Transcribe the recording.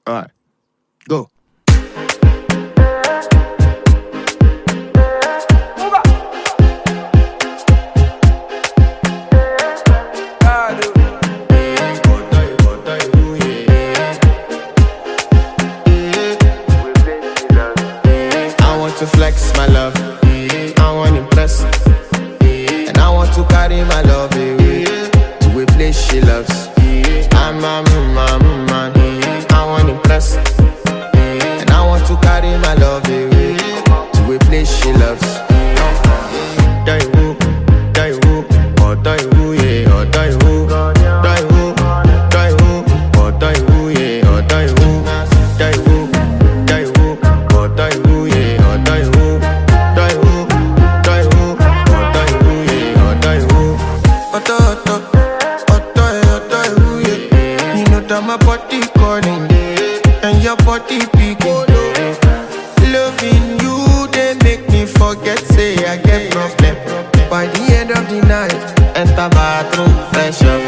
Alright, go. I want to flex my love, I want to impress, and I want to carry my love away to a place she loves. I'm a man, I want to impress, and I want to carry my love away to a place she loves. Die woo, oh die woo, yeah, oh die woo, die woo, oh die woo, yeah, oh die woo, oh die woo, yeah, oh die woo, oh die woo, yeah, oh die woo. You know that my body calling and your body picking. Loving you, they make me forget, say I get problem. By the end of the night, enter bathroom, fresh up.